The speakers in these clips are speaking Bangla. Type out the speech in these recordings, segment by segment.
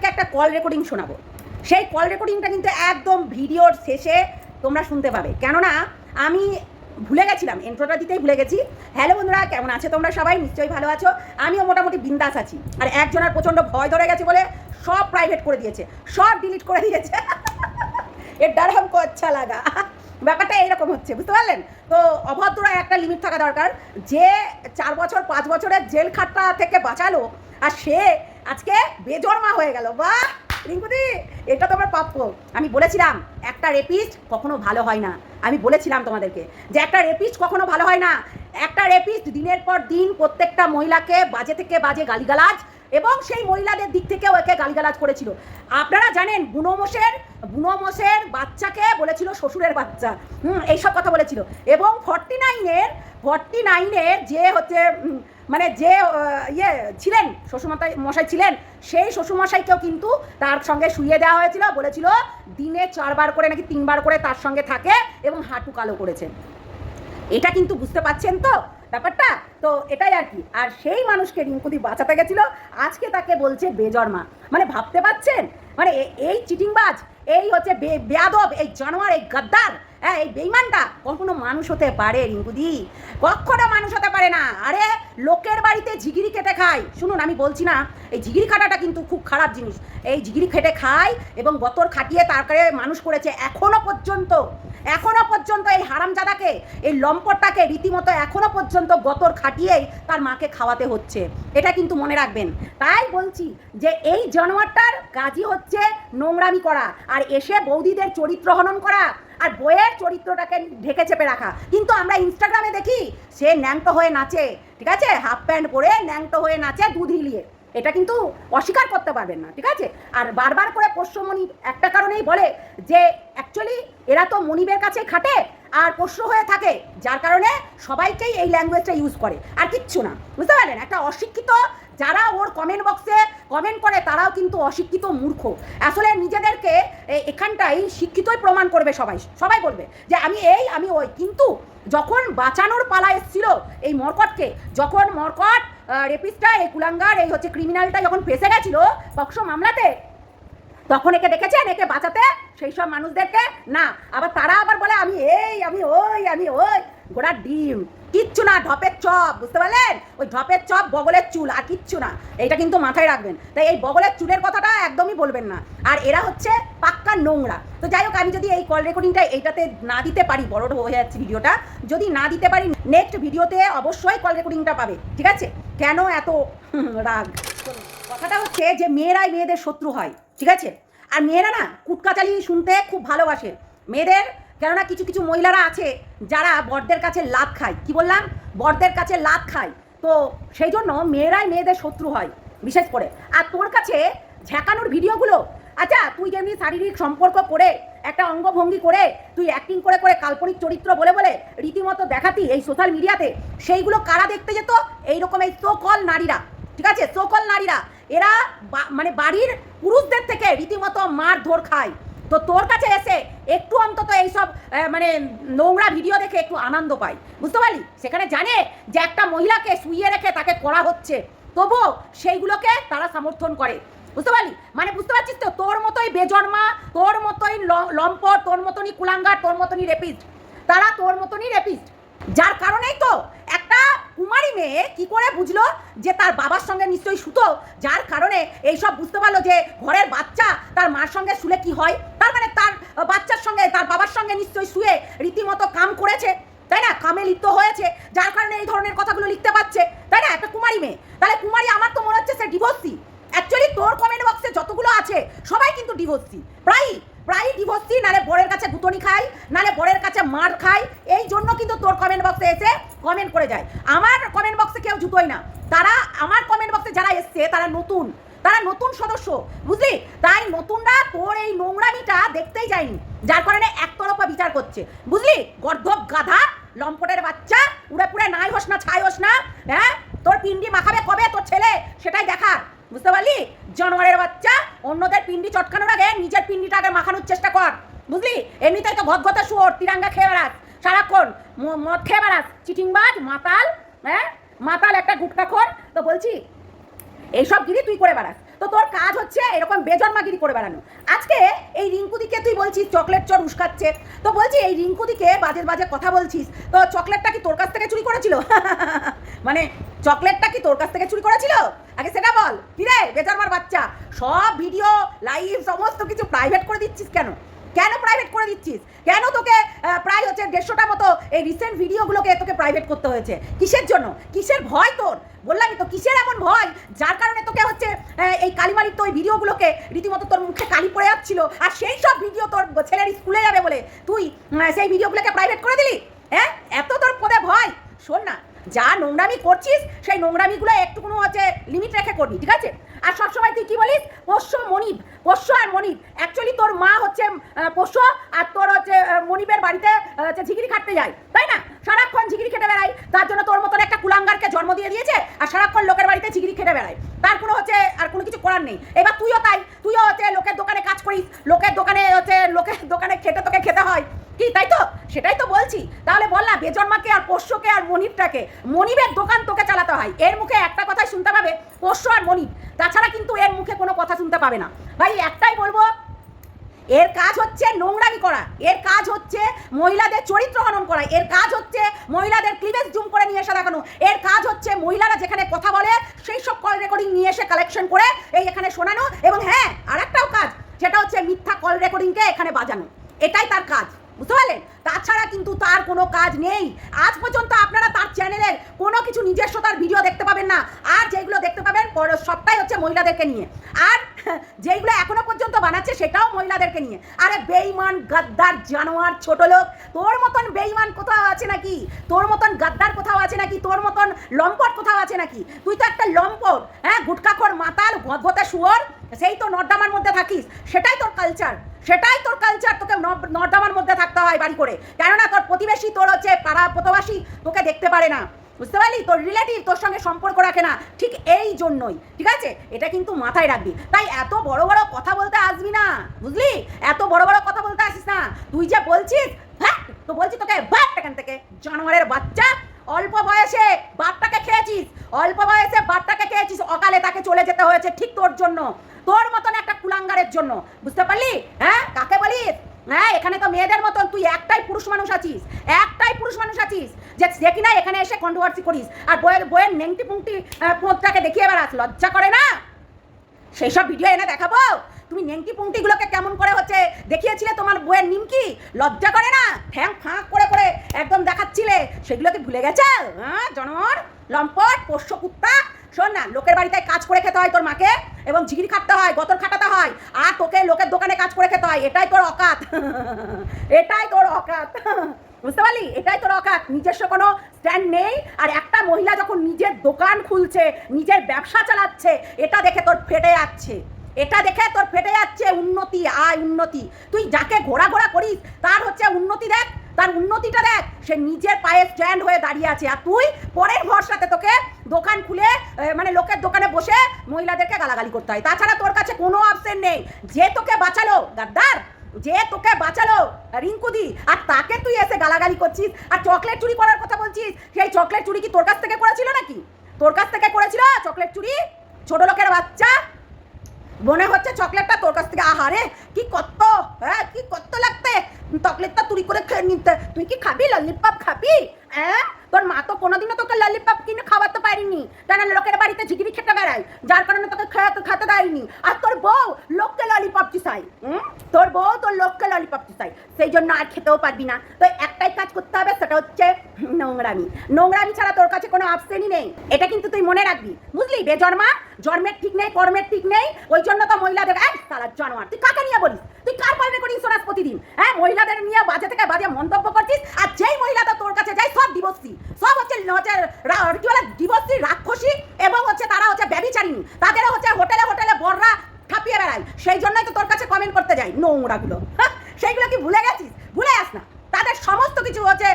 তোমাদেরকে একটা কল রেকর্ডিং শোনাবো। সেই কল রেকর্ডিংটা কিন্তু একদম ভিডিওর শেষে তোমরা শুনতে পাবে, কেননা আমি ভুলে গেছিলাম, ইন্ট্রোটা দিতেই ভুলে গেছি। হ্যালো বন্ধুরা, কেমন আছো তোমরা? সবাই নিশ্চয়ই ভালো আছো। আমিও মোটামুটি বিন্দাস আছি। আর একজনের প্রচণ্ড ভয় ধরে গেছে বলে সব প্রাইভেট করে দিয়েছে, সব ডিলিট করে দিয়েছে। এর ডর হামকো আচ্ছা লাগা। ব্যাপারটা এইরকম হচ্ছে, বুঝতে পারলেন? তো অভদ্র একটা লিমিট থাকা দরকার। যে 4 বছর 5 বছরের জেল খাট্টা থেকে বাঁচালো, আর সে আজকে বেজন্মা হয়ে গেল। বাহ রিঙ্কুদি, এটা তোমার প্রাপ্য। আমি বলেছিলাম একটা রেপিস্ট কখনো ভালো হয় না। আমি বলেছিলাম তোমাদেরকে যে একটা রেপিস্ট কখনো ভালো হয় না। একটা রেপিস্ট দিনের পর দিন প্রত্যেকটা মহিলাকে বাজে থেকে বাজে গালিগালাজ, এবং সেই মহিলাদের দিক থেকেও একে গালিগালাজ করেছিল। আপনারা জানেন বুনোমোষের বাচ্চাকে বলেছিল শ্বশুরের বাচ্চা, এইসব কথা বলেছিল। এবং 49-এর যে হচ্ছে মানে যে ছিলেন শ্বশুরমশাই ছিলেন, সেই শ্বশুরমশাইকেও কিন্তু তার সঙ্গে শুইয়ে দেওয়া হয়েছিল। বলেছিল দিনে 4 বার করে নাকি 3 বার করে তার সঙ্গে থাকে এবং হাঁটু কালো করেছে। এটা কিন্তু বুঝতে পাচ্ছেন তো ব্যাপারটা? তো এটাই আর কি। আর সেই মানুষকে রিঙ্কুদি বাঁচাতে গেছিল, আজকে তাকে বলছে বেজন্মা। মানে ভাবতে পারছেন? মানে এই চিটিংবাজ, এই হচ্ছে বেয়াদব, এই জানোয়ার, এই গাদ্দার, হ্যাঁ, এই বেইমানটা কখনো মানুষ হতে পারে রিঙ্কুদি? কখনো মানুষ হতে পারে না। আরে লোকের বাড়িতে ঝিগিরি খেটে খায়। শুনুন, আমি বলছি না, এই ঝিগিরি খাটাটা কিন্তু খুব খারাপ জিনিস। এই ঝিগিরি খেটে খায় এবং বতর খাটিয়ে তারপরে মানুষ করেছে। এখনো পর্যন্ত এই হারামজাদাকে, এই লম্পটটাকে রীতিমতো এখনো পর্যন্ত গতর খাটিয়েই তার মাকে খাওয়াতে হচ্ছে। এটা কিন্তু মনে রাখবেন। তাই বলছি যে এই জানোয়ারটার কাজই হচ্ছে নোংরামি করা, আর এসে বৌদিদের চরিত্র হনন করা, আর বইয়ের চরিত্রটাকে ঢেকে চেপে রাখা। কিন্তু আমরা ইনস্টাগ্রামে দেখি সে ন্যাংটো হয়ে নাচে, ঠিক আছে, হাফ প্যান্ট পরে ন্যাংটো হয়ে নাচে দুধ হিলিয়ে। এটা কিন্তু অস্বীকার করতে পারবেন না, ঠিক আছে? আর বারবার করে পোষ্যমণি একটা কারণেই বলে যে অ্যাকচুয়ালি এরা তো মনিবের কাছে খাটে আর পোষ্য হয়ে থাকে, যার কারণে সবাইকেই এই ল্যাঙ্গুয়েজটা ইউজ করে, আর কিচ্ছু না। বুঝতে পারলেন? একটা অশিক্ষিত যারা ওর কমেন্ট বক্সে কমেন্ট করে তারাও কিন্তু অশিক্ষিত মূর্খ। আসলে নিজেদেরকে এখানটাই শিক্ষিতই প্রমাণ করবে, সবাই বলবে যে আমি ওই। কিন্তু যখন বাঁচানোর পালা এসেছিল এই মরকটকে, যখন মরকট রেপিস্টটা, এই কুলাঙ্গার, এই হচ্ছে ক্রিমিনালটা যখন ফেসে গেছিল পক্সো মামলাতে, তখন একে দেখেছেন একে বাঁচাতে সেই সব মানুষদেরকে? না, আবার তারা আবার বলে আমি ওই গোড়ার ডিম। কিচ্ছু না, ঢপের চপ। বুঝতে পারলেন? ওই ঢপের চপ, বগলের চুল, আর কিচ্ছু না। এইটা কিন্তু মাথায় রাখবেন। তাই এই বগলের চুলের কথাটা একদমই বলবেন না। আর এরা হচ্ছে পাক্কা নোংরা। তো যাই হোক, আমি যদি এই কল রেকর্ডিংটা এইটাতে না দিতে পারি, বড় হয়ে যাচ্ছে ভিডিওটা, যদি না দিতে পারি নেক্সট ভিডিওতে অবশ্যই কল রেকর্ডিংটা পাবে, ঠিক আছে? কেন এত রাগ? কথাটা হচ্ছে যে মেয়েরাই মেয়েদের শত্রু হয়, ঠিক আছে? আর মেয়েরা না কুটকাচালি শুনতে খুব ভালোবাসে মেয়েদের, কেননা কিছু মহিলারা আছে যারা বরদের কাছে লাত খায়। কি বললাম? বরদের কাছে লাত খায়। তো সেই জন্য মেয়েরাই মেয়েদের শত্রু হয় বিশেষ করে। আর তোর কাছে ঝাঁকানোর ভিডিওগুলো, আচ্ছা তুই যেমনি শারীরিক সম্পর্ক করে, একটা অঙ্গভঙ্গি করে, তুই অ্যাক্টিং করে কাল্পনিক চরিত্র বলে রীতিমতো দেখাতি এই সোশ্যাল মিডিয়াতে, সেইগুলো কারা দেখতে যেত? এইরকম এই সোকল নারীরা, ঠিক আছে? সোকল নারীরা, এরা মানে বাড়ির পুরুষদের থেকে রীতিমতো মারধর খায়। তো তোর কাছে এসে একটু অন্তত এইসব মানে নোংরা ভিডিও দেখে একটু আনন্দ পায়, বুঝতে পারলি? সেখানে জানে যে একটা মহিলাকে শুইয়ে রেখে তাকে করা হচ্ছে, তবুও সেইগুলোকে তারা সমর্থন করে, বুঝতে পারলি? মানে বুঝতে পারছিস তো? তোর মতোই বেজন্মা, তোর মতোই লম্পট, তোর মতনই কুলাঙ্গার, তোর মতনই রেপিস্ট, তারা তোর মতনই রেপিস্ট। যার কারণেই তো একটা কুমারী মেয়ে কি করে বুঝলো যে তার বাবার সঙ্গে নিশ্চয়ই শুতো, যার কারণে এইসব বুঝতে পারলো যে ঘরের বাচ্চা তার মার সঙ্গে শুলে কি হয়। তার মানে তার বাচ্চার সঙ্গে, তার বাবার সঙ্গে নিশ্চয়ই শুয়ে রীতিমতো কাম করেছে, তাই না? কামে লিপ্ত হয়েছে, যার কারণে এই ধরনের কথাগুলো লিখতে পারছে, তাই না? একটা কুমারী মেয়ে। তাহলে কুমারী, আমার তো মনে হচ্ছে সে ডিভোর্সি। অ্যাকচুয়ালি তোর কমেন্ট বক্সে যতগুলো আছে সবাই কিন্তু ডিভোর্সি, প্রায় ডিভোর্সি, নালে বরের কাছে গুতনি খায়, নালে বরের কাছে মার খায়। এই জন্য কিন্তু তোর কমেন্ট বক্সে এসে কমেন্ট করে যায়। আমার কমেন্ট বক্সে কেউ জুতোয় না। তারা আমার কমেন্ট বক্সে যারা এসছে তারা নতুন সদস্য, বুঝলি? তাই নতুনরা তোর এই নোংরামিটা দেখতেই যায়নি, যার কারণে একতরফা বিচার করছে, বুঝলি? গর্ধব গাধা, লম্পটের বাচ্চা, উড়ে পুড়ে নাই হোস না ছাই হোস না, হ্যাঁ? তোর পিন্ডি মাখাবে কবে তোর ছেলে, সেটাই দেখার, বুঝতে পারলি? জানোয়ারের বাচ্চা, অন্যদের পিন্ডি চটকানোর আগে নিজের পিন্ডিটা আগে মাখানোর চেষ্টা কর, বুঝলি? এমনিতেই তো ঘতে শুয়োর, তিরাঙ্গা খেয়ে বেড়াস সারাক্ষণ, মদ খেয়ে বেড়াস, চিটিংবাজ, মাতাল, হ্যাঁ, মাতাল একটা গুটকাখোর। তো বলছি এইসব গিরি তুই করে বেড়াস। তো তো তোর কাজ হচ্ছে এরকম বেজন্মাগিরি করে বেড়ানো। আজকে এই রিঙ্কুদিকে তুই বলছিস চকলেট চোর উস্কাচ্ছে, তো বলছি এই রিঙ্কুদিকে বাজে বাজে কথা বলছিস, তো চকলেটটা কি তোর কাছ থেকে চুরি করেছিল? মানে চকলেটটা কি তোর কাছ থেকে চুরি করেছিল? আগে সেটা বল। কি রে বেজন্মার বাচ্চা, সব ভিডিও লাইভ সমস্ত কিছু প্রাইভেট করে দিচ্ছিস কেন? কেন প্রাইভেট করে দিচ্ছিস? কেন তোকে প্রায় হচ্ছে 150টা মতো এই রিসেন্ট ভিডিওগুলোকে তোকে প্রাইভেট করতে হয়েছে? কিসের জন্য? কিসের ভয় তোর? বললামই তো কিসের এমন ভয় যার কারণে তোকে হচ্ছে এই কালিমালির তো ওই ভিডিওগুলোকে রীতিমতো তোর মুখে কালি পড়ে যাচ্ছিল, আর সেই সব ভিডিও তোর ছেলের স্কুলে যাবে বলে তুই সেই ভিডিওগুলোকে প্রাইভেট করে দিলি। হ্যাঁ, এত তোর পদে ভয়? শোন না, যা নোংরামি করছিস সেই নোংরামিগুলো একটুকুনো হচ্ছে লিমিট রেখে করবি, ঠিক আছে? আর সবসময় তুই কি বলিস? পোষ্য মনিব, পোষ্য আর মনিব। অ্যাকচুয়ালি তোর মা হচ্ছে পোষ্য আর তোর হচ্ছে মনিবের বাড়িতে হচ্ছে ঝিগড়ি খাটতে যায়, তাই না? সারাক্ষণ ঝিগড়ি খেটে বেড়ায়, তার জন্য তোর মতন একটা কুলাঙ্গারকে জন্ম দিয়ে দিয়েছে আর সারাক্ষণ লোকের বাড়িতে ঝিগড়ি খেটে বেড়ায়, তার কোনো হচ্ছে আর কোনো কিছু করার নেই। এবার তুইও তাই, তুইও হচ্ছে লোকের দোকানে কাজ করিস, লোকের দোকানে খেটে তোকে খেতে হয়, কি তাই তো? সেটাই তো বলছি। তাহলে বল না, বেজন্মাকে আর পোষ্যকে আর মনিবটাকে, মনিবের দোকান তোকে চালাতে হয়, এর মুখে একটা কথাই শুনতে পাবে, পোষ্য আর মনিব, তাছাড়া কিন্তু এর মুখে কোনো কথা শুনতে পাবে না। ভাই একটাই বলবো, এর কাজ হচ্ছে নোংরামি করা, এর কাজ হচ্ছে মহিলাদের চরিত্র হনন করা, এর কাজ হচ্ছে মহিলাদের ক্লিভেজ জুম করে নিয়ে এসে দেখানো, এর কাজ হচ্ছে মহিলারা যেখানে কথা বলে সেই সব কল রেকর্ডিং নিয়ে এসে কালেকশন করে এই এখানে শোনানো, এবং হ্যাঁ আর একটাও কাজ, সেটা হচ্ছে মিথ্যা কল রেকর্ডিংকে এখানে বাজানো, এটাই তার কাজ, বুঝতে পারলেন? তাছাড়া কিন্তু তার কোনো কাজ নেই। আজ পর্যন্ত আপনারা তার চ্যানেলের কোনো কিছু নিজস্বতার ভিডিও দেখতে পাবেন না, আর যেগুলো দেখতে পাবেন সবটাই হচ্ছে মহিলাদেরকে নিয়ে, আর যেগুলো এখনো পর্যন্ত বানাচ্ছে সেটাও মহিলাদেরকে নিয়ে। আরে বেঈমান, গাদ্দার, জানোয়ার, ছোট লোক, তোর মতন বেঈমান কোথাও আছে নাকি? তোর মতন গাদ্দার কোথাও আছে নাকি? তোর মতন লম্পট কোথাও আছে নাকি? তুই তো একটা লম্পট, হ্যাঁ, গুটকাখোর, মাতাল, ভদভতে শুয়োর, সেই তো নর্দামার মধ্যে থাকিস, সেটাই তোর কালচার, সেটাই তোর কালচার। তোকে নর্দামার মধ্যে থাকতে হয় বাড়ি করে, কেননা তোর প্রতিবেশী, তোর হচ্ছে পাড়া প্রতিবেশী তোকে দেখতে পারে না, বুঝতে পারলি? তোর রিলেটিভ তোর সঙ্গে সম্পর্ক রাখে না, ঠিক এই জন্যই, ঠিক আছে? এটা কিন্তু মাথায় রাখবি। তাই এত বড় বড় কথা বলতে আসবি না, বুঝলি? এত বড় বড় কথা বলতে আসিস না। তুই যে বলছিস, হ্যাঁ, তো বলছি তোকে বাপ এখান থেকে, জানোয়ারের বাচ্চা। অল্প বয়সে বাপটাকে খেয়েছিস, অল্প বয়সে বাপটাকে খেয়েছিস, অকালে তাকে চলে যেতে হয়েছে ঠিক তোর জন্য, তোর মতন একটা কুলাঙ্গারের জন্য, বুঝতে পারলি? হ্যাঁ, কাকে বলিস? হ্যাঁ, এখানে তো মেয়েদের মতন তুই একটাই পুরুষ মানুষ আছিস, একটাই পুরুষ মানুষ আছিস, যে কিনা এখানে এসে কন্ট্রোভার্সি করিস আর বইয়ের নেংটি পুংটি পোঁতটাকে দেখিয়ে বেড়াস। লজ্জা করে না? সেই সব ভিডিও এনে দেখাবো? তুমি নেংটি পুংটিগুলোকে কেমন করে হচ্ছে দেখিয়েছিলে তোমার বইয়ের নিমকি? লজ্জা করে না? ঠ্যাং ফাঁক করে করে একদম দেখাচ্ছিলে, সেগুলোকে ভুলে গেছে? হ্যাঁ, জানোয়ার, লম্পট, পোষ্য কুত্তা। শোন না, লোকের বাড়িতে কাজ করে খেতে হয় তোর মাকে, এবং ঝিগড়ি খাটতে হয়, গতর খাটাতে হয়, আর তোকে লোকের দোকানে কাজ করে খেতে হয়, এটাই তোর অকাত। এটাই তোর অকাত, বুঝতে পারলি? এটাই তোর অকাত। নিজস্ব কোনো স্ট্যান্ড নেই, আর একটা মহিলা যখন নিজের দোকান খুলছে, নিজের ব্যবসা চালাচ্ছে, এটা দেখে তোর ফেটে যাচ্ছে, এটা দেখে তোর ফেটে যাচ্ছে। উন্নতি, আয় উন্নতি, তুই যাকে ঘোরা ঘোরা করিস তার হচ্ছে উন্নতি দেখ, তার উন্নতিটা দেখ, সে নিজের পায়ে স্ট্যান্ড হয়ে দাঁড়িয়ে আছে, আর তুই পরের ভরসাতে তোকে দোকান খুলে মানে লোকের দোকানে বসে মহিলাদেরকে গালাগালি করতে হয়। তাছাড়া তোর কাছে কোনো অপশন নেই। যে তোকে বাঁচালো গাদ্দার, যে তোকে বাঁচালো রিঙ্কুদি, আর তাকে তুই এসে গালাগালি করছিস, আর চকলেট চুরি করার কথা বলছিস। সেই চকলেট চুরি কি তোর কাছ থেকে করেছিল নাকি? তোর কাছ থেকে করেছিল চকলেট চুরি? ছোট লোকের বাচ্চা, মনে হচ্ছে চকলেটটা তোর কাছ থেকে। আহারে কি কত, হ্যাঁ, কি কত লাগতে চকলেটটা চুরি করে খেয়ে নিতে। তুই কি খাবি? ললিপপ খাবি? হ্যাঁ, তোর মা তো কোনোদিনও তোকে ললিপপ কিনে খাওয়াতে পারিনি, কেন লোকের বাড়িতে ঝিগড়ি খেতে বেড়ায়, যার কারণে তোকে খেতে দেয়নি। আর তোর বউ লোককে ললিপপ চিসাই, তোর বউ তোর লোককে ললিপপ চিসাই, সেই জন্য আর খেতেও পারবি না। তো একটাই কাজ করতে হবে, সেটা হচ্ছে নোংরামি। নোংরামি ছাড়া তোর কাছে কোনো অপশনই নেই, এটা কিন্তু তুই মনে রাখবি, বুঝলি? বেজন্মা, জন্মের ঠিক নেই, কর্মের ঠিক নেই, ওই জন্য তো মহিলাদের সারা জানোয়ার। তুই কাকে নিয়ে বলিস? তুই কার কল রেকর্ডিং শোনাস প্রতিদিন? হ্যাঁ, মহিলাদের নিয়ে বাজে থেকে বাজে মন্তব্য করছিস, আর যেই মহিলাটা তোর কাছে যায় সব ডিভোর্সি, সব হচ্ছে কি বলে ডিভোর্সি, রাক্ষসী, এবং হচ্ছে তারা হচ্ছে ব্যভিচারিণী, তাদেরও হচ্ছে হোটেলে হোটেলে বড়রা ঠাপিয়ে বেড়ায়। সেই জন্যই তো তোর কাছে কমেন্ট করতে যাই নোংরাগুলো। সেইগুলো কি ভুলে গেছিস? ভুলে যাস না, তাদের সমস্ত কিছু হচ্ছে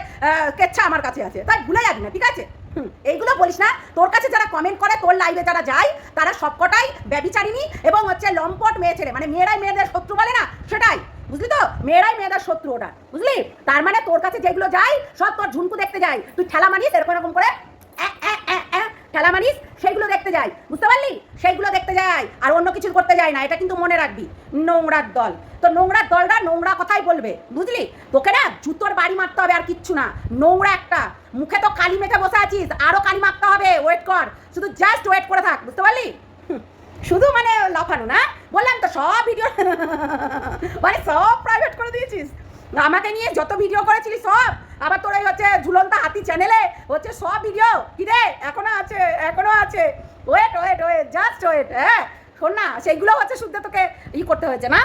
কেচ্ছা আমার কাছে আছে, তাই ভুলে যাবি না, ঠিক আছে? এইগুলো বলিস না। তোর কাছে যারা কমেন্ট করে, তোর লাইভে যারা যায়, তারা সবকটাই ব্যভিচারিণী এবং হচ্ছে লম্পট মেয়ে ছেলে, মানে মেয়েরাই মেয়েদের শত্রু বলে না, সেটাই, বুঝলি তো? মেয়েরাই মেয়েদের শত্রু, ওটা বুঝলি? তার মানে তোর কাছে যেগুলো যায় সব তোর ঝুনকু দেখতে যায়, তুই ঠেলা মানিস এরকম এরকম করে খেলা মানিস সেইগুলো দেখতে যাই, বুঝতে পারলি? সেইগুলো দেখতে যাই, আর অন্য কিছু করতে যাই না, এটা কিন্তু মনে রাখবি। নোংরার দল, তো নোংরার দলটা নোংরা কথাই বলবে, বুঝলি? তোকে না জুতোর বাড়ি মারতে হবে, আর কিচ্ছু না। নোংরা একটা, মুখে তো কালি মেখে বসে আছিস, আরও কালি মারতে হবে, ওয়েট কর, শুধু জাস্ট ওয়েট করে থাক, বুঝতে পারলি? শুধু মানে লাফানো না, বললাম তো সব ভিডিও মানে সব প্রাইভেট করে দিয়েছিস। আমাকে নিয়ে যত ভিডিও করেছিলি সব, আবার তোর এই হচ্ছে ঝুলন্ত হাতি চ্যানেলে হচ্ছে সব ভিডিও কি রে এখনো আছে, এখনো আছে। Wait wait wait, just wait. হ্যাঁ শোন না, সেইগুলো হচ্ছে শুদ্ধ তোকে করতে হয়েছে না,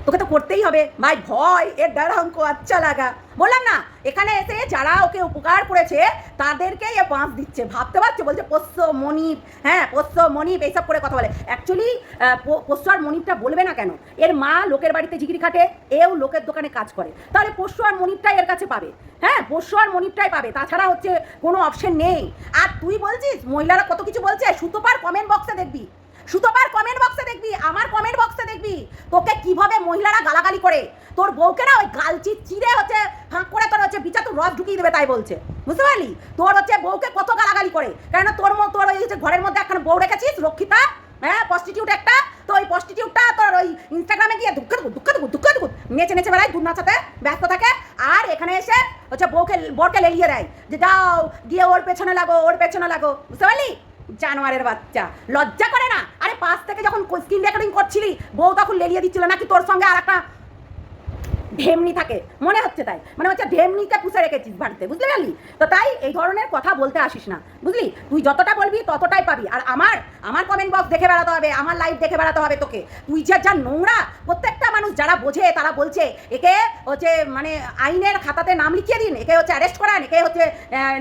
তোকে তো করতেই হবে ভাই। ভয় এর ডর हमको আচ্ছা লাগা, বললাম না? এখানে এসে যারা ওকে উপকার করেছে তাদেরকেই এ বাঁশ দিচ্ছে, ভাবতে পারছো? বলছে পোষ্য মনিপ, হ্যাঁ পোষ্য মনিপ এইসব করে কথা বলে। অ্যাকচুয়ালি পোষ্য আর মনিপটা বলবে না কেন? এর মা লোকের বাড়িতে ঝিগড়ি খাটে, এও লোকের দোকানে কাজ করে, তাহলে পোষ্য আর মনিপটাই এর কাছে পাবে। হ্যাঁ পোষ্য আর মনিপটাই পাবে, তাছাড়া হচ্ছে কোনো অপশন নেই। আর তুই বলছিস মহিলারা কত কিছু বলছে, সুতোপার কমেন্ট বক্সে দেখবি, সুতোপার কমেন্ট বক্সে দেখবি, আমার কমেন্ট বক্সে দেখবি তোকে কিভাবে মহিলারা গালাগালি করে। তোর বউকে না ওই গালচি চিড়ে হচ্ছে ফাঁক করে তোর হচ্ছে বিচার তোর রস ঢুকিয়ে দেবে, তাই বলছে, বুঝতে পারলি? তোর হচ্ছে বউকে কত গালাগালি করে, কেন তোর ওই হচ্ছে ঘরের মধ্যে একটা বউ রেখেছিস রক্ষিতা, হ্যাঁ প্রস্টিটিউট একটা, তো ওই প্রস্টিটিউটটা তোর ওই ইনস্টাগ্রামে গিয়ে দুঃখ নেচে নেচে বেড়ায়, দুধ নাচাতে ব্যস্ত থাকে, আর এখানে এসে হচ্ছে বরকে লেলিয়ে দেয় যে যাও গিয়ে ওর পেছনে লাগো, ওর পেছনে লাগো, বুঝতে পারলি? জানোয়ারের বাচ্চা, লজ্জা করে না? আরে পাশ থেকে যখন স্ক্রিন রেকর্ডিং করছিলি বউ তখন লেলিয়ে দিচ্ছিল নাকি তোর সঙ্গে আর একটা ঢেমনি থাকে, মনে হচ্ছে তাই, মানে হচ্ছে ঢেমনিকে পুষে রেখেছিস বাড়িতে, বুঝতে পারলি? তো তাই এই ধরনের কথা বলতে আসিস না, বুঝলি? তুই যতটা বলবি ততটাই পাবি। আর আমার কমেন্ট বক্স দেখে বেড়াতে হবে, আমার লাইভ দেখে বেড়াতে হবে তোকে। তুই যা নোংরা, প্রত্যেকটা মানুষ যারা বোঝে তারা বলছে একে হচ্ছে মানে আইনের খাতাতে নাম লিখিয়ে দিন, একে হচ্ছে অ্যারেস্ট করান, একে হচ্ছে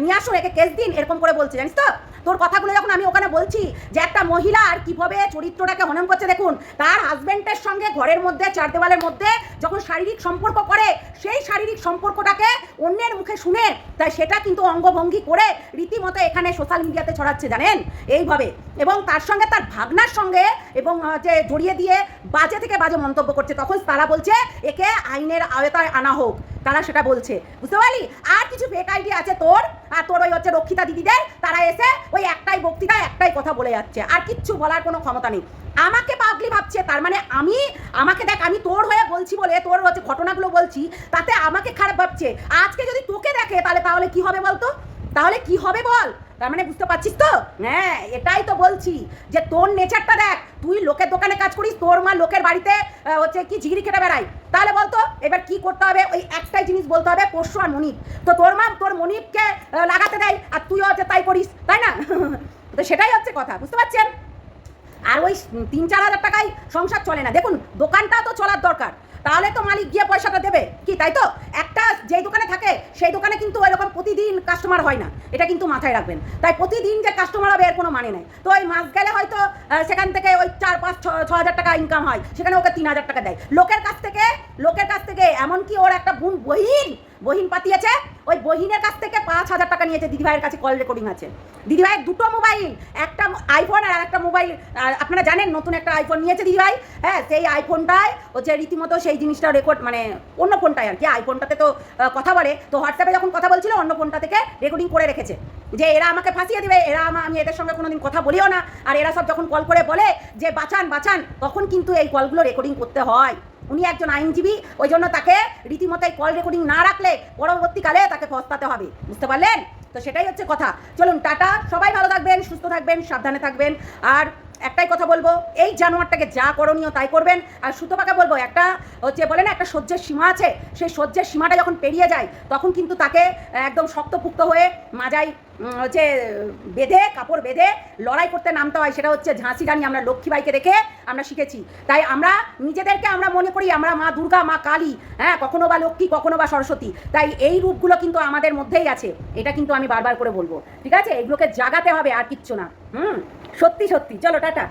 নিয়ে আসুন, একে কেস দিন, এরকম করে বলছে, জানিস তো? তোর কথাগুলো যখন আমি ওখানে বলছি যে একটা মহিলা আর কীভাবে চরিত্রটাকে হনন করছে, দেখুন তার হাজব্যান্ডের সঙ্গে ঘরের মধ্যে চার দেওয়ালের মধ্যে যখন শারীরিক সম্পর্ক করে, সেই শারীরিক সম্পর্কটাকে অন্যের মুখে শুনে তাই সেটা কিন্তু অঙ্গভঙ্গি করে রীতিমতো এখানে সোশ্যাল মিডিয়াতে ছড়াচ্ছে, জানেন? এইভাবে, এবং তার সঙ্গে তার ভাগনার সঙ্গে এবং যে জড়িয়ে দিয়ে বাজে থেকে বাজে মন্তব্য করছে, তখন তারা বলছে একে আইনের আওতায় আনা হোক, তারা সেটা বলছে, বুঝতে পারলি? আর কিছু ফেক আইডি আছে তোর আর তোর ওই হচ্ছে রক্ষিতা দিদিদের, তারা এসে ওই একটাই বক্তৃতায় একটাই কথা বলে যাচ্ছে, আর কিচ্ছু বলার কোনো ক্ষমতা নেই। আমাকে পাগলি ভাবছে, তার মানে আমাকে দেখ, আমি তোর হয়ে বলছি বলে তোর হচ্ছে ঘটনাগুলো বলছি, তাতে আমাকে খারাপ ভাবছে। আজকে যদি তোকে দেখে তাহলে কি হবে বলতো? তাহলে কি হবে বল? তার মানে বুঝতে পারছিস তো? হ্যাঁ এটাই তো বলছি যে তোর নেচারটা দেখ, তুই লোকের দোকানে কাজ করিস, তোর মা লোকের বাড়িতে হচ্ছে কি ঝিগড়ি খেটে বেড়াই, তাহলে বলতো এবার কি করতে হবে? ওই একটাই জিনিস বলতে হবে, পোষ্য আর মনিপ। তো তোর মা তোর মনিপকে লাগাতে দেয় আর তুইও হচ্ছে তাই করিস, তাই না? তো সেটাই হচ্ছে কথা, বুঝতে পারছেন? আর ওই 3-4 হাজার টাকায় সংসার চলে না। দেখুন দোকানটা তো চলার দরকার, তাহলে তো মালিক গিয়ে পয়সাটা দেবে কি, তাই তো? একটা যেই দোকানে থাকে সেই দোকানে কিন্তু এরকম প্রতিদিন কাস্টমার হয় না, এটা কিন্তু মাথায় রাখবেন। তাই প্রতিদিন যে কাস্টমার হবে এর কোনো মানে নেই। তো ওই মাস গেলে হয়তো সেখান থেকে ওই 4-5-6 হাজার টাকা ইনকাম হয়, সেখানে ওকে 3 হাজার টাকা দেয় লোকের কাছ থেকে। এমনকি ওর একটা বহিন পাতিয়েছে, ওই বহিনের কাছ থেকে 5,000 টাকা নিয়েছে। দিদিভাইয়ের কাছে কল রেকর্ডিং আছে, দিদিভাইয়ের 2টো মোবাইল, একটা আইফোন আর একটা মোবাইল, আপনারা জানেন নতুন একটা আইফোন নিয়েছে দিদিভাই। হ্যাঁ সেই আইফোনটায় হচ্ছে রীতিমতো সেই জিনিসটা রেকর্ড, মানে অন্য ফোনটায় আর কি, আইফোনটাতে তো কথা বলে, তো হোয়াটসঅ্যাপে যখন কথা বলছিল অন্য ফোনটা থেকে রেকর্ডিং করে রেখেছে যে এরা আমাকে ফাঁসিয়ে দিবে, আমি এদের সঙ্গে কোনোদিন কথা বলিও না। আর এরা সব যখন কল করে বলে যে বাঁচান, তখন কিন্তু এই কলগুলো রেকর্ডিং করতে হয়। উনি একজন আইনজীবী, ওই জন্য তাকে রীতিমতো এই কল রেকর্ডিং না রাখলে পরবর্তীকালে তাকে পস্তাতে হবে, বুঝতে পারলেন? তো সেটাই হচ্ছে কথা। চলুন টাটা, সবাই ভালো থাকবেন, সুস্থ থাকবেন, সাবধানে থাকবেন। আর একটাই কথা বলবো, এই জানোয়ারটাকে যা করণীয় তাই করবেন। আর সুতপাকে বলবো, একটা হচ্ছে বলে না একটা সহ্যের সীমা আছে, সেই সহ্যের সীমাটা যখন পেরিয়ে যায় তখন কিন্তু তাকে একদম শক্তপুক্ত হয়ে মাজায় হচ্ছে কাপড় বেঁধে লড়াই করতে নামতে হয়। সেটা হচ্ছে ঝাঁসি রানী আমরা লক্ষ্মীবাইকে দেখে আমরা শিখেছি। তাই আমরা নিজেদেরকে আমরা মনে করি আমরা মা দুর্গা, মা কালী, হ্যাঁ কখনো বা লক্ষ্মী, কখনো বা সরস্বতী। তাই এই রূপগুলো কিন্তু আমাদের মধ্যেই আছে, এটা কিন্তু আমি বারবার করে বলবো, ঠিক আছে? এগুলোকে জাগাতে হবে, আর কিচ্ছু না। সত্যি। চলো টাটা।